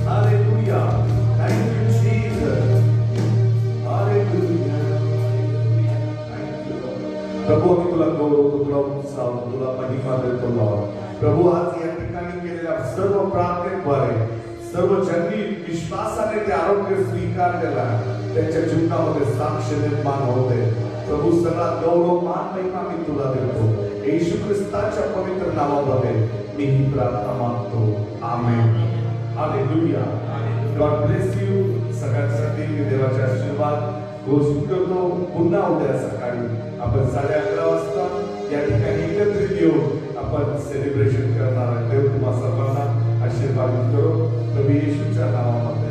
Hallelujah. Thank you Jesus. Hallelujah. Thank you प्रभू. आम्ही तुला गौरवतो, तुला उत्साह, तुला महिमा देतो लॉर्ड. प्रभू आज या ठिकाणी केलेल्या सर्व प्रार्थनेद्वारे सर्व ज्यांनी विश्वासाने ते आरोग्य स्वीकारलेलं आहे त्यांच्या जीवनामध्ये साक्ष निर्माण होते. प्रभू सगळा गौरव मान महिमा मी तुला देतो. येशू ख्रिस्ताच्या पवित्र नावामध्ये मी ही प्रार्थना मागतो. आमेन. हालेलुया. God bless you. सगळ्यांसाठी मी देवाचे आशीर्वाद घोषित करतो. पुन्हा उद्या सकाळी आपण 11:30 वाजता या ठिकाणी एकत्रित येऊन आपण सेलिब्रेशन करणार आहे. देव तुम्हा सर्वांना आशीर्वादित करो. प्रभू येशूच्या नावामध्ये.